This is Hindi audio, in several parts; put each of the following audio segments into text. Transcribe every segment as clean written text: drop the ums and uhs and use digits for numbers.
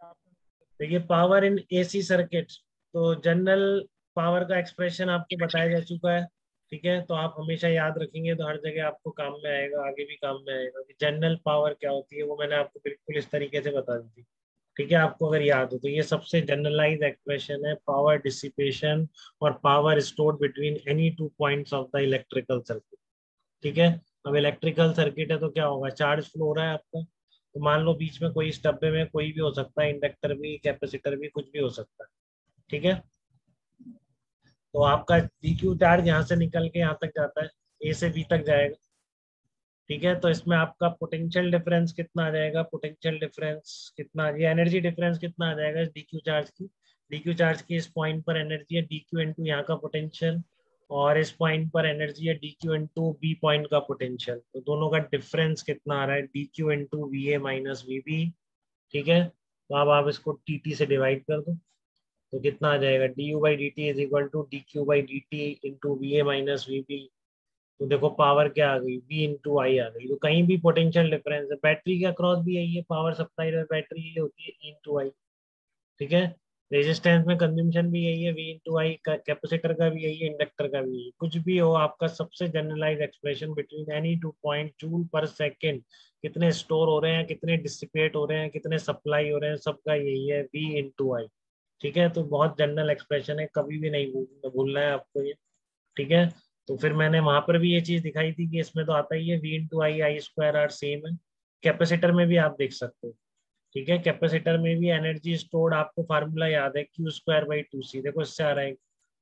देखिए पावर इन एसी सर्किट, तो जनरल पावर का एक्सप्रेशन आपको बताया जा चुका है। ठीक है, तो आप हमेशा याद रखेंगे तो हर जगह आपको काम में आएगा, आगे भी काम में आएगा कि जनरल पावर क्या होती है, वो मैंने आपको बिल्कुल इस तरीके से बता दी थी। ठीक है, आपको अगर याद हो तो ये सबसे जनरलाइज एक्सप्रेशन है, पावर डिसिपेशन और power stored between any to points of the electrical circuit. ठीक है, अब इलेक्ट्रिकल सर्किट है तो क्या होगा, चार्ज फ्लो हो रहा है आपका, तो मान लो बीच में कोई इस डब्बे में कोई भी हो सकता है, इंडक्टर भी, कैपेसिटर भी, कुछ भी हो सकता है। ठीक है, तो आपका dq चार्ज यहाँ से निकल के यहाँ तक जाता है, ए से बी तक जाएगा। ठीक है, तो इसमें आपका पोटेंशियल डिफरेंस कितना आ जाएगा, पोटेंशियल डिफरेंस कितना, ये एनर्जी डिफरेंस कितना आ जाएगा इस डीक्यू चार्ज की, डीक्यू चार्ज की इस पॉइंट पर एनर्जी है डीक्यू इंटू यहाँ का पोटेंशियल, और इस पॉइंट पर एनर्जी है डीक्यू इंटू बी पॉइंट का पोटेंशियल, तो दोनों का डिफरेंस कितना आ रहा है, d Q into V A minus V B. ठीक है, तो अब आप इसको टी टी से डिवाइड कर दो, तो कितना आ जाएगा, d U by D t is equal to d Q by D t into V A minus V B. तो देखो पावर क्या आ गई, V इंटू आई आ गई, तो कहीं भी पोटेंशियल डिफरेंस है, बैटरी के अक्रॉस भी यही है, पावर सप्लाई में बैटरी ये होती है E इंटू आई। ठीक है, रेजिस्टेंस में कंजम्पशन भी यही है, V इंटू आई, कैपेसिटर का भी यही है, इंडक्टर का भी यही है। कुछ भी हो, आपका सबसे generalise expression between any two point joule per second, कितने स्टोर हो रहे हैं, कितने डिसिपेट हो रहे हैं, कितने सप्लाई हो रहे हैं, सबका यही है V इंटू आई। ठीक है, तो बहुत जनरल एक्सप्रेशन है, कभी भी नहीं भूलना है आपको ये। ठीक है, तो फिर मैंने वहां पर भी ये चीज दिखाई थी कि इसमें तो आता ही है V into I, I square R same है। कैपेसिटर में भी आप देख सकते हो। ठीक है, कैपेसिटर में भी एनर्जी स्टोर्ड आपको फार्मूला याद है, क्यू स्क्वायर बाई टू सी, देखो इससे आ रहा है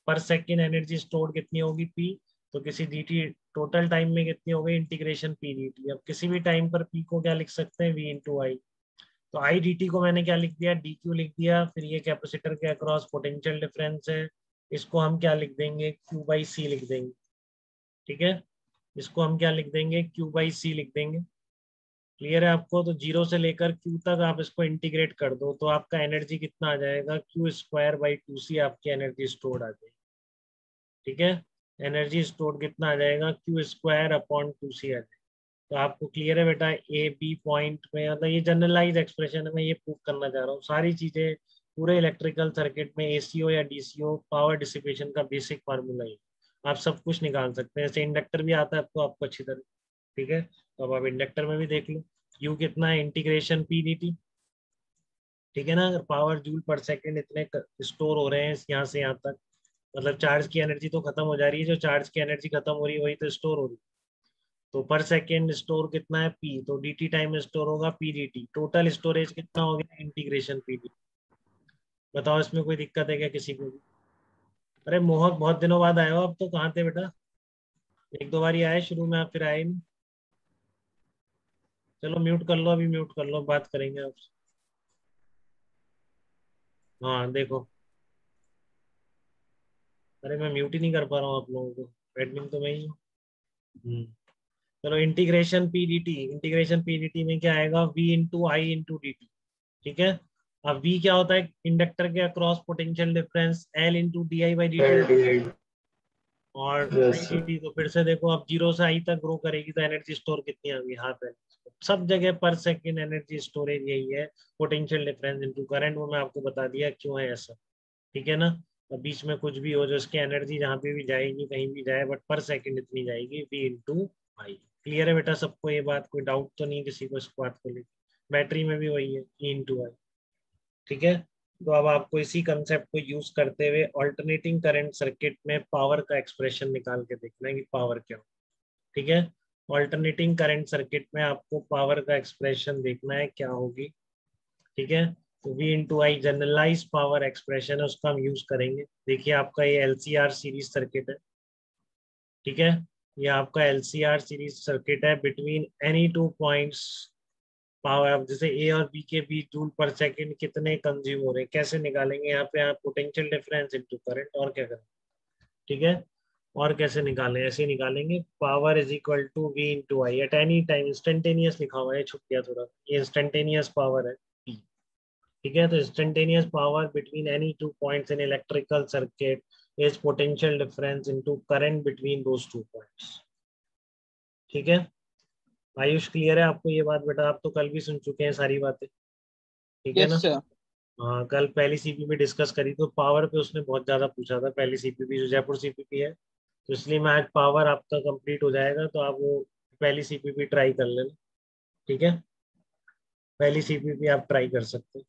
पर सेकेंड एनर्जी स्टोर्ड कितनी होगी पी, तो किसी dt टोटल टाइम में कितनी होगी, इंटीग्रेशन पी dt। अब किसी भी टाइम पर पी को क्या लिख सकते हैं, V इंटू आई, तो आई डी टी को मैंने क्या लिख दिया, डी क्यू लिख दिया, फिर ये कैपेसिटर के अक्रॉस पोटेंशियल डिफरेंस है, इसको हम क्या लिख देंगे, क्यू बाई सी लिख देंगे। ठीक है, इसको हम क्या लिख देंगे, क्यू बाई सी लिख देंगे। क्लियर है आपको, तो जीरो से लेकर क्यू तक आप इसको इंटीग्रेट कर दो, तो आपका एनर्जी कितना आ जाएगा, क्यू स्क्वायर बाई टू सी आपकी एनर्जी स्टोर्ड आ जाएगी। ठीक है, एनर्जी स्टोर्ड कितना आ जाएगा, क्यू स्क्वायर अपॉन टू सी आ जाएगा। तो आपको क्लियर है बेटा, ए बी पॉइंट में, मतलब ये जनरलाइज एक्सप्रेशन है, मैं ये प्रूव करना चाह रहा हूँ, सारी चीजें पूरे इलेक्ट्रिकल सर्किट में एसीओ या डीसीओ पावर डिसिपेशन का बेसिक फार्मूला है, आप सब कुछ निकाल सकते हैं, जैसे इंडक्टर भी आता है अब तो आपको अच्छी तरह। ठीक है, तो अब आप इंडक्टर में भी देख लो, यू कितना है, इंटीग्रेशन पी डी टी। ठीक है ना, अगर पावर जूल पर सेकंड इतने स्टोर हो रहे हैं यहाँ से यहाँ तक, मतलब चार्ज की एनर्जी तो खत्म हो जा रही है, जो चार्ज की एनर्जी खत्म हो रही है वही तो स्टोर हो रही है। तो पर सेकेंड स्टोर कितना है पी, तो डी टी टाइम स्टोर होगा P D T, total storage कितना हो गया, इंटीग्रेशन पी डी। बताओ इसमें कोई दिक्कत है क्या किसी को भी? अरे मोहक बहुत दिनों बाद आए हो, अब तो कहाँ थे बेटा, एक दो बार ही आए शुरू में, आप फिर आए नहीं। चलो म्यूट कर लो, अभी म्यूट कर लो, बात करेंगे आपसे। हाँ देखो, अरे मैं म्यूट ही नहीं कर पा रहा हूँ आप लोगों को, एडमिन तो मैं ही हूँ। हम्म, चलो integration P D T, integration P D T में क्या आएगा, V into I into D T. ठीक है, अब V क्या होता है, इंडक्टर के across potential difference, L into D I by D T, और आई यस डी टी, तो फिर से देखो अब जीरो से आई तक ग्रो करेगी तो एनर्जी स्टोर कितनी आ गई, हाफ है। सब जगह पर सेकेंड एनर्जी स्टोरेज यही है, पोटेंशियल डिफरेंस इंटू करंट, वो मैं आपको बता दिया क्यों है ऐसा। ठीक है ना, अब बीच में कुछ भी हो जो इसकी एनर्जी जहाँ पे भी जाएगी, कहीं भी जाए, बट पर सेकेंड इतनी जाएगी, V इंटू आई। क्लियर है बेटा सबको ये बात, कोई डाउट तो नहीं किसी को इस बात को लेकर? बैटरी में भी वही है, E इंटू आई। ठीक है, तो अब आपको इसी कंसेप्ट को यूज करते हुए ऑल्टरनेटिंग करंट सर्किट में पावर का एक्सप्रेशन निकाल के देखना है कि पावर क्या हो। ठीक है, ऑल्टरनेटिंग करंट सर्किट में आपको पावर का एक्सप्रेशन देखना है क्या होगी। ठीक है, तो V इंटू आई जनरलाइज पावर एक्सप्रेशन है, उसका हम यूज करेंगे। देखिए आपका ये LCR सीरीज सर्किट है। ठीक है, ये आपका LCR सीरीज सर्किट है, between any two points power, अब जैसे ए और बी के बीच जूल पर सेकंड कितने कंज्यूम हो रहे हैं, कैसे निकालेंगे, यहाँ पे आप पोटेंशियल डिफरेंस इनटू करंट, और क्या करें। ठीक है, और कैसे निकालें, ऐसे ही निकालेंगे, power is equal to V into I at any time, instantaneous लिखा हुआ है, छुप गया थोड़ा, ये इंस्टेंटेनियस पावर है P। ठीक है, तो instantaneous power between any two points in electrical circuit is potential difference into current between those two points. ठीक है, आयुष क्लियर है आपको ये बात बेटा, आप तो कल भी सुन चुके हैं सारी बातें। ठीक है यस ना, सर। हाँ कल पहली सीपीपी डिस्कस करी तो पावर पे उसने बहुत ज्यादा पूछा था, पहली सीपीपी जो जयपुर सीपीपी है, तो इसलिए मैं आज पावर आपका कंप्लीट हो जाएगा तो आप वो पहली सीपीपी ट्राई कर लेना। ठीक है, पहली सीपीपी आप ट्राई कर सकते हैं।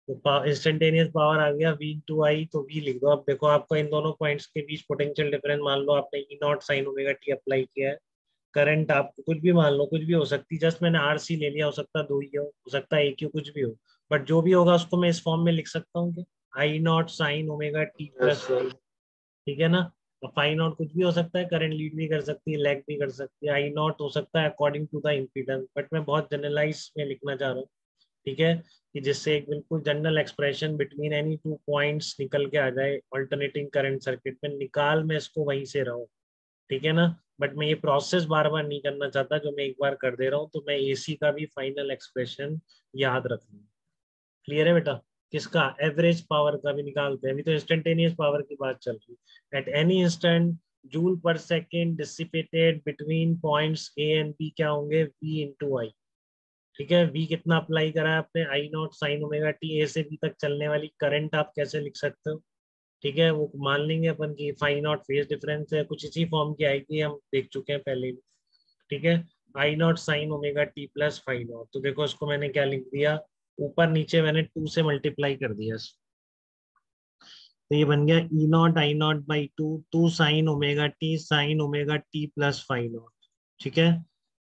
तो इंस्टेंटेनियस पावर आ गया V इंटू आई, तो V लिख दो। अब देखो आपका इन दोनों पॉइंट्स के बीच पोटेंशियल डिफरेंस, मान लो आपने E not sine omega T apply किया है, करंट आपको कुछ भी मान लो, कुछ भी हो सकती, जस्ट मैंने आर सी ले लिया, हो सकता है दो ही हो सकता है एक ही हो, कुछ भी हो, बट जो भी होगा उसको मैं इस फॉर्म में लिख सकता हूँ कि I not sine omega T yes plus sir. Five. ठीक है ना। और फाइव नॉट कुछ भी हो सकता है, करंट लीड भी कर सकती है, लैग भी कर सकती है, आई नॉट हो सकता है according to the impedance, but मैं बहुत जनरलाइज में लिखना चाह रहा हूँ। ठीक है, कि जिससे एक बिल्कुल general expression between any two points निकल के आ जाए अल्टरनेटिंग करंट सर्किट में, निकाल मैं इसको वहीं से रहा हूँ। ठीक है ना। बट मैं ये प्रोसेस बार बार नहीं करना चाहता, जो मैं एक बार कर दे रहा हूँ, तो मैं एसी का भी फाइनल एक्सप्रेशन याद रख लूँ। क्लियर है बेटा। किसका, एवरेज पावर का भी निकालते हैं, अभी तो इंस्टेंटेनियस पावर की बात चल रही है। At any instant joule per second dissipated between points A and B क्या होंगे, वी इंटू आई। ठीक है, वी कितना अप्लाई करा है आपने, आई नॉट साइन ओमेगा टी, ए से बी तक चलने वाली करंट आप कैसे लिख सकते हो। ठीक है, वो मान लेंगे अपन की फाई नॉट फेज डिफरेंस है, कुछ इसी फॉर्म की आएगी, हम देख चुके हैं पहले भी। ठीक है, I not sine omega T plus phi not, तो देखो इसको मैंने क्या लिख दिया, ऊपर नीचे मैंने टू से मल्टीप्लाई कर दिया, तो ये बन गया E not I not by two, two sine omega T plus phi not. ठीक है,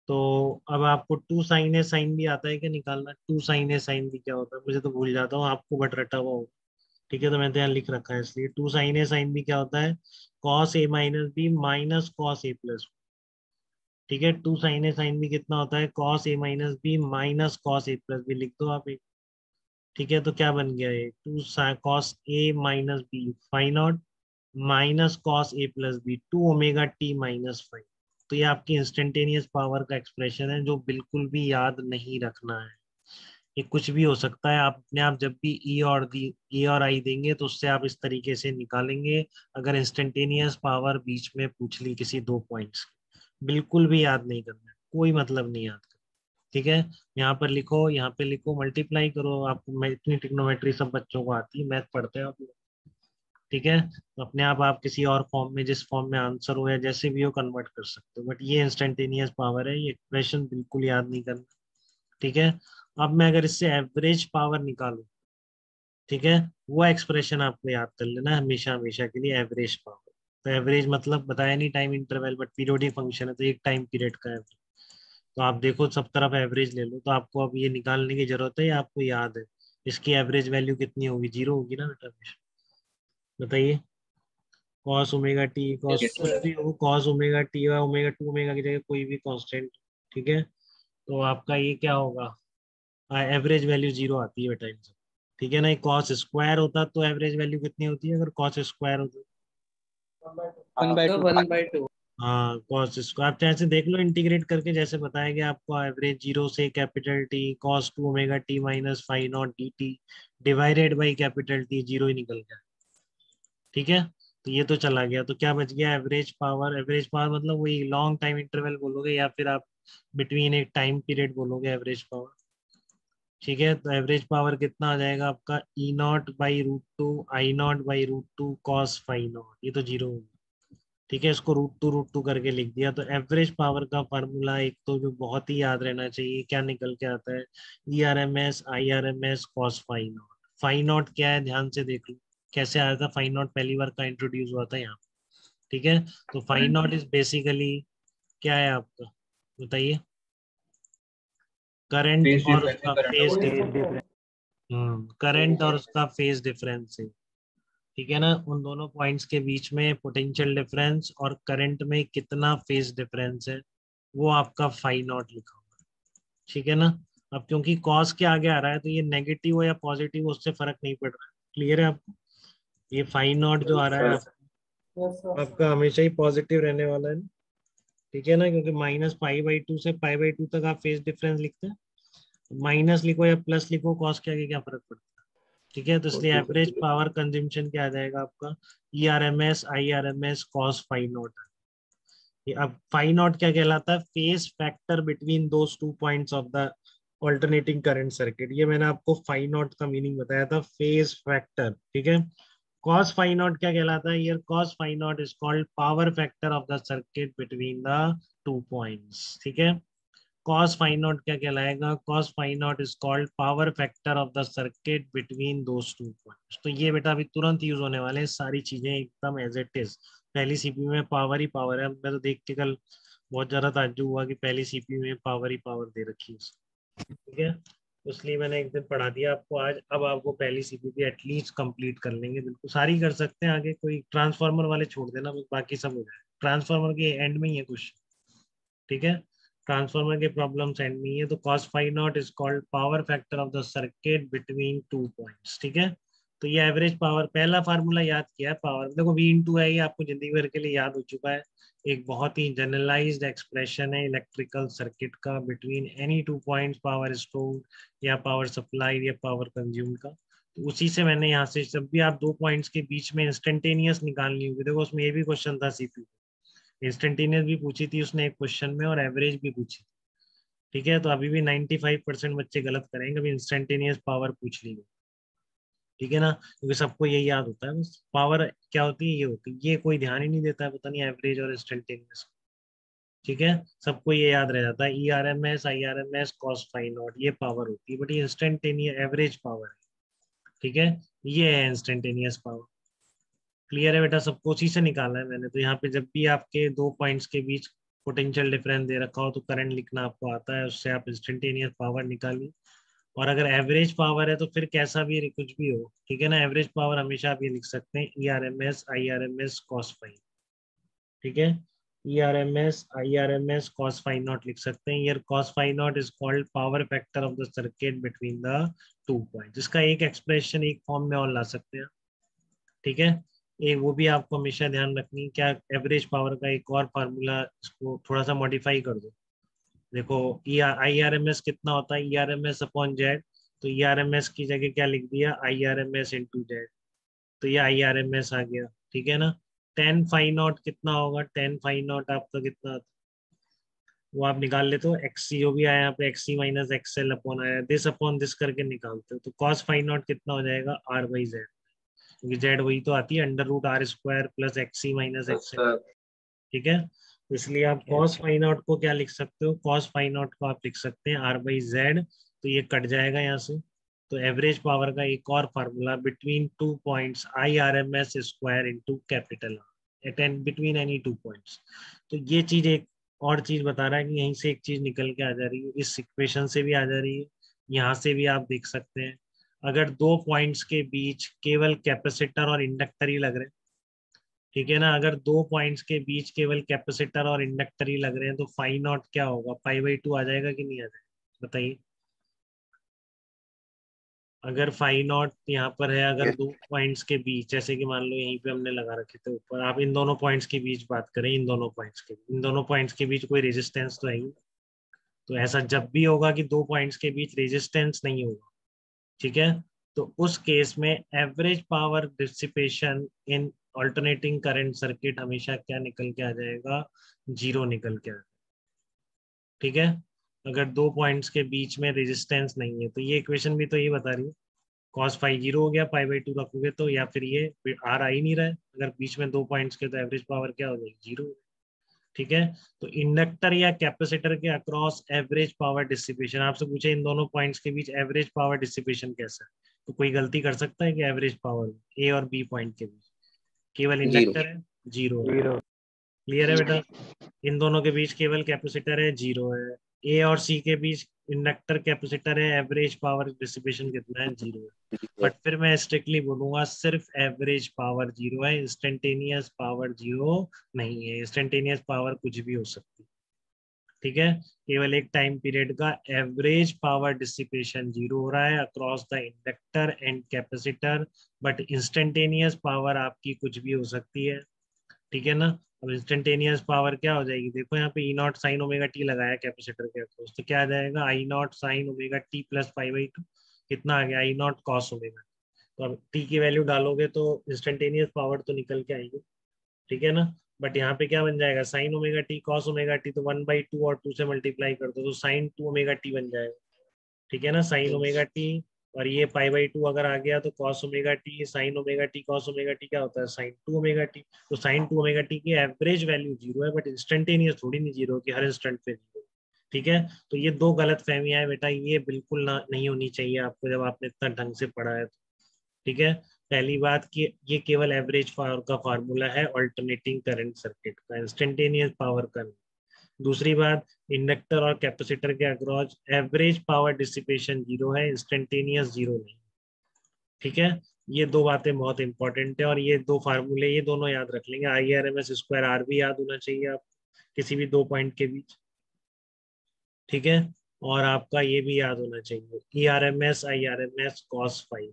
तो अब आपको टू साइन ए साइन भी आता है क्या निकालना, टू साइन ए साइन भी क्या होता है, मुझे तो भूल जाता हूँ, आपको बट रटा हुआ होगा। ठीक है, तो मैंने तो यहाँ लिख रखा है, इसलिए टू साइन ए साइन भी क्या होता है, cos A minus B minus cos A plus. ठीक है, two sine A sine B कितना होता है, cos A minus B minus cos A plus B, लिख दो आप एक। ठीक है, तो क्या बन गया ये, two cos A minus B phi nought minus cos A plus B two omega T minus phi. तो ये आपकी इंस्टेंटेनियस पावर का एक्सप्रेशन है, जो बिल्कुल भी याद नहीं रखना है। ये कुछ भी हो सकता है, आप अपने आप जब भी ई और आई देंगे तो उससे आप इस तरीके से निकालेंगे, अगर इंस्टेंटेनियस पावर बीच में पूछ ली किसी दो पॉइंट्स, बिल्कुल भी याद नहीं करना है, कोई मतलब नहीं याद करना। ठीक है, यहाँ पर लिखो, यहाँ पे लिखो, मल्टीप्लाई करो, आपको मैं इतनी ट्रिग्नोमेट्री सब बच्चों को आती है, मैथ पढ़ते हैं आप लोग। ठीक है, तो अपने आप किसी और फॉर्म में, जिस फॉर्म में आंसर हो या जैसे भी हो कन्वर्ट कर सकते हो, बट ये इंस्टेंटेनियस पावर है, ये एक्सप्रेशन बिल्कुल याद नहीं करना। ठीक है, अब मैं अगर इससे एवरेज पावर निकालूं, ठीक है, वो एक्सप्रेशन आपको याद कर लेना है हमेशा हमेशा के लिए, एवरेज पावर। तो एवरेज मतलब बताया नहीं time interval, but periodic function है, तो एक टाइम पीरियड का एवरेज। तो आप देखो सब तरफ एवरेज ले लो, तो आपको अब ये निकालने की जरूरत है या आपको याद है, इसकी एवरेज वैल्यू कितनी होगी, जीरो होगी ना बेटा हमेशा। बताइए, cos omega T, cos yes कुछ सर। भी हो, कॉस ओमेगा टी या ओमेगा टू ओमेगा की जगह कोई भी कांस्टेंट। ठीक है, तो आपका ये क्या होगा, एवरेज वैल्यू जीरो आती है बेटा इनसे। ठीक है ना, कॉस स्क्वायर होता तो एवरेज वैल्यू कितनी होती है, अगर कॉस स्क्वायर होता। One by two. 1/2। हाँ कॉस स्क्वायर, आप जैसे देख लो इंटीग्रेट करके, जैसे बताया गया आपको, एवरेज जीरो से capital T cos two omega T minus five not D T divided by capital T, zero ही निकल गया। ठीक है, तो ये तो चला गया, तो क्या बच गया, एवरेज पावर। एवरेज पावर मतलब वही लॉन्ग टाइम इंटरवल बोलोगे, या फिर आप बिटवीन एक टाइम पीरियड बोलोगे एवरेज पावर। ठीक है, तो एवरेज पावर कितना आ जाएगा आपका, E not by root two I not by root two cos five not, ये तो जीरो होगा। ठीक है, इसको रूट टू करके लिख दिया। तो एवरेज पावर का फार्मूला एक तो जो बहुत ही याद रहना चाहिए, क्या निकल के आता है, E R M S I R M S cos five nought. Phi nought क्या है, ध्यान से देख लो कैसे आया था, फाइव नॉट पहली बार का इंट्रोड्यूस हुआ था यहाँ। ठीक है, तो फाइव नॉट इज बेसिकली क्या है आपका, बताइए, करंट फेज और डिफरेंस है उसका करंट और फेज वोल्टेज। डिफरेंस। करंट और उसका फेज डिफरेंस है। ठीक है ना, उन दोनों पॉइंट्स के बीच में पोटेंशियल डिफरेंस और करंट में कितना फेज डिफरेंस है, वो आपका फाई नॉट लिखा होगा। ठीक है ना। अब क्योंकि कॉस के आगे आ रहा है, तो ये नेगेटिव हो या पॉजिटिव हो उससे फर्क नहीं पड़ रहा है। क्लियर है आपको, ये फाई नॉट जो आ रहा है सर। आपका हमेशा ही पॉजिटिव रहने वाला है ना। ठीक है ना, क्योंकि माइनस पाई बाई टू से पाई बाई टू तक आप फेज डिफरेंस लिखते हैं, माइनस लिखो या प्लस लिखो, कॉस के आगे क्या फर्क पड़ता है। ठीक है, तो इसलिए एवरेज पावर कंजम्पशन क्या आ जाएगा आपका, E R M S I R M S cos five nought. अब फाइव नॉट क्या कहलाता है, phase factor between those two points of the alternating current circuit. ये मैंने आपको फाई नॉट का मीनिंग बताया था, फेज फैक्टर, ठीक है। कॉस फाई नॉट क्या कहलाता है? ये cos phi nought is called power factor of the circuit between the 2 points, ठीक है। cos phi naught क्या कहलाएगा? cos phi naught is called power factor of the circuit between those 2 points। तो ये बेटा अभी तुरंत यूज होने वाले हैं सारी चीजें एकदम एज इट इज। पहली सीपीयू में पावर ही पावर है। मैं तो देख के कल बहुत ज्यादा ताज्जुब हुआ कि पहली सीपीयू में पावर ही पावर दे रखी है, ठीक है। इसलिए मैंने एक दिन पढ़ा दिया आपको आज। अब आपको पहली सीपीयू एटलीस्ट कंप्लीट कर लेंगे, बिल्कुल सारी कर सकते हैं। आगे कोई ट्रांसफार्मर वाले छोड़ देना, बस बाकी सब हो जाए। ट्रांसफार्मर के एंड में ही है कुछ, ठीक है। ट्रांसफार्मर के प्रॉब्लम्स एंड में ही है। तो cos phi nought is called power factor of the circuit between 2 points, ठीक है। तो ये एवरेज पावर, पहला फार्मूला याद किया है पावर, देखो V इंटू है, ये आपको जिंदगी भर के लिए याद हो चुका है। एक बहुत ही जनरलाइज्ड एक्सप्रेशन है इलेक्ट्रिकल सर्किट का, between any 2 points power stored या पावर सप्लाइड या पावर कंज्यूम्ड का। तो उसी से मैंने यहाँ से, जब भी आप 2 पॉइंट्स के बीच में इंस्टेंटेनियस निकालनी होगी, देखो उसमें ये भी क्वेश्चन था सीपीयू, इंस्टेंटेनियस भी पूछी थी उसने एक क्वेश्चन में और एवरेज भी पूछी, ठीक है। तो अभी भी 95% बच्चे गलत करेंगे, अभी इंस्टेंटेनियस पावर पूछ ली गई, ठीक है ना, क्योंकि सबको यही याद होता है बस पावर क्या होती है, ये होती है, ये कोई ध्यान ही नहीं देता है, पता नहीं एवरेज और इंस्टेंटेनियस, ठीक है। सबको ये याद रह जाता है ERMS IRMS cos phi nought, ये पावर होती है, बट ये इंस्टेंटेनियस एवरेज पावर है, ठीक है। ये है इंस्टेंटेनियस पावर। क्लियर है बेटा? सबको उसी से निकालना है मैंने। तो यहाँ पे जब भी आपके 2 पॉइंट्स के बीच पोटेंशियल डिफरेंस दे रखा हो तो करंट लिखना आपको आता है, उससे आप इंस्टेंटेनियस पावर निकालिए। और अगर एवरेज पावर है तो फिर कैसा भी कुछ भी हो, ठीक है ना, एवरेज पावर हमेशा आप ये लिख सकते हैं ERMS IRMS cos फाई, ठीक है। ERMS IRMS cos phi nought लिख सकते हैं। ईयर cos phi nought is called power factor of the circuit between the 2 point, जिसका एक एक्सप्रेशन एक फॉर्म में और ला सकते हैं, ठीक है। एक वो भी आपको हमेशा ध्यान रखनी, क्या एवरेज पावर का एक और फार्मूला, इसको थोड़ा सा मॉडिफाई कर दो। देखो IRMS कितना होता है? ERMS upon Z. तो ERMS की जगह क्या लिख दिया? IRMS into Z. तो ये IRMS आ गया, ठीक है ना। 10 फाई नॉट कितना होगा? 10 फाई नॉट आपका कितना आता है? वो आप निकाल लेते हो, XC जो भी आया यहाँ पे, XC माइनस XL अपॉन आया, दिस अपॉन दिस करके निकालते हो। तो cos फाई नॉट कितना हो जाएगा? R/Z, क्योंकि जेड वही तो आती है, √R² plus XC minus XL, अच्छा। ठीक है। तो इसलिए आप cos फाई नॉट को क्या लिख सकते हो? cos फाई नॉट को आप लिख सकते हैं R/Z। तो ये कट जाएगा यहाँ से। तो एवरेज पावर का एक और formula, between 2 points IRMS² into capital eight and between any 2 points. तो ये चीज एक और चीज बता रहा है कि यहीं से एक चीज निकल के आ जा रही है, इस इक्वेशन से भी आ जा रही है, यहाँ से भी आप देख सकते हैं। अगर 2 पॉइंट्स के बीच केवल कैपेसिटर और इंडक्टर ही लग रहे हैं, ठीक है ना, अगर 2 पॉइंट्स के बीच केवल कैपेसिटर और इंडक्टर ही लग रहे हैं तो फाई नॉट क्या होगा? पाई/2 आ जाएगा कि नहीं आ जाएगा, बताइए। अगर फाई नॉट यहाँ पर है, अगर 2 पॉइंट्स के बीच, जैसे कि मान लो यहीं पे हमने लगा रखे थे ऊपर, आप इन दोनों पॉइंट्स के बीच बात करें, इन दोनों पॉइंट्स के बीच कोई रेजिस्टेंस तो है ही। तो ऐसा जब भी होगा कि 2 पॉइंट्स के बीच रेजिस्टेंस नहीं होगा, ठीक है, तो उस केस में average power dissipation in alternating current circuit हमेशा क्या निकल के आ जाएगा? 0 निकल के आ जाएगा, ठीक है। अगर 2 पॉइंट्स के बीच में रेजिस्टेंस नहीं है, तो ये इक्वेशन भी तो ये बता रही है cos फाई 0 हो गया, पाई/2 रखोगे तो, या फिर ये R आ ही नहीं रहा है अगर बीच में 2 पॉइंट्स के, तो एवरेज पावर क्या हो जाएगी? 0, ठीक है। तो इंडक्टर या कैपेसिटर के अक्रॉस एवरेज पावर डिसिपेशन, आपसे पूछे इन दोनों पॉइंट्स के बीच एवरेज पावर डिसिपेशन कैसा है, तो कोई गलती कर सकता है कि एवरेज पावर A और B पॉइंट के बीच केवल जीरो। इंडक्टर है? 0 है। क्लियर है बेटा? इन दोनों के बीच केवल कैपेसिटर है? 0 है। A और C के बीच इंडक्टर कैपेसिटर है, एवरेज पावर डिसिपेशन कितना है? 0 है। बट फिर मैं स्ट्रिक्टली बोलूंगा सिर्फ एवरेज पावर 0 है, इंस्टेंटेनियस पावर 0 नहीं है। इंस्टेंटेनियस पावर कुछ भी हो सकती है, ठीक है। केवल एक टाइम पीरियड का एवरेज पावर डिसिपेशन 0 हो रहा है across the inductor and capacitor, but instantaneous power आपकी कुछ भी हो सकती है, ठीक है ना। अब इंस्टेंटेनियस पावर क्या हो जाएगी? देखो यहाँ पे E0 साइन ओमेगा टी लगाया कैपेसिटर के अक्रॉस, तो क्या आ जाएगा? I0 sine omega T plus pi, कितना आ गया? I0 cos omega. तो अब टी की वैल्यू डालोगे तो इंस्टेंटेनियस पावर तो निकल के आएगी, ठीक है ना। बट यहाँ पे क्या बन जाएगा? Sign omega T cos omega T, तो 1/2 और 2 से मल्टीप्लाई कर दो तो साइन 2 ओमेगा टी बन जाएगा, ठीक है ना, साइन ओमेगा टी, और ये π/2 अगर आ गया तो cos omega T, sign omega T cos omega T क्या होता है, साइन 2 ओमेगा टी। तो साइन 2 ओमेगा टी की एवरेज वैल्यू 0 है, बट इंस्टेंटेनियस थोड़ी नहीं 0 की, हर इंस्टेंट पे 0। ठीक है, तो ये दो गलत फहमियां है बेटा, ये बिल्कुल ना नहीं होनी चाहिए आपको जब आपने इतना ढंग से पढ़ा है तो। ठीक है, पहली बात कि ये केवल एवरेज पावर का फार्मूला है अल्टरनेटिंग करंट सर्किट का, इंस्टेंटेनियस पावर का नहीं। दूसरी बात, इंडक्टर और कैपेसिटर के अक्रॉस एवरेज पावर डिसिपेशन 0 है, इंस्टेंटेनियस 0 नहीं। ठीक है, ये दो बातें बहुत इंपॉर्टेंट है, और ये दो फार्मूले ये दोनों याद रख लेंगे, IRMS² R भी याद होना चाहिए आप किसी भी दो पॉइंट के बीच। ठीक है, और आपका ये भी याद होना चाहिए ERMS IRMS cos⁡φ।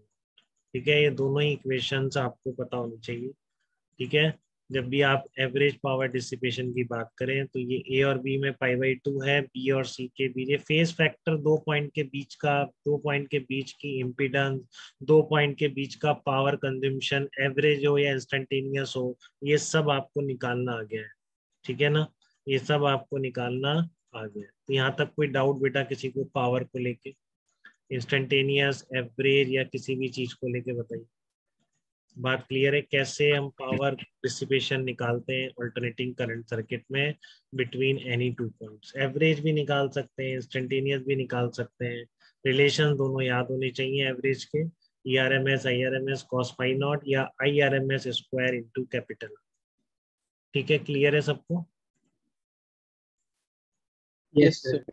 ठीक है, ये दोनों ही इक्वेशंस आपको पता होनी चाहिए। ठीक है, जब भी आप एवरेज पावर डिसिपेशन की बात करें तो ये ए और बी में π/2 है, बी और सी के बीच ये फेज फैक्टर, दो पॉइंट के बीच का, दो पॉइंट के बीच की इम्पीडेंस, दो पॉइंट के बीच का पावर कंजम्पशन, एवरेज हो या इंस्टेंटेनियस हो, ये सब आपको निकालना आ गया है। ठीक है ना, ये सब आपको निकालना आ गया है। तो यहाँ तक कोई डाउट बेटा किसी को पावर को लेके, इंस्टेंटेनियस, एवरेज या किसी भी चीज को लेके बताइए। बात क्लियर है कैसे हम पावर डिसिपेशन निकालते हैं अल्टरनेटिंग करंट सर्किट में between any two points. Average भी निकाल सकते हैं, इंस्टेंटेनियस भी निकाल सकते हैं, रिलेशन दोनों याद होने चाहिए एवरेज के, ERMS IRMS cos⁡φ0 या IRMS² इंटू कैपिटल। ठीक है, क्लियर है सबको? Yes sir.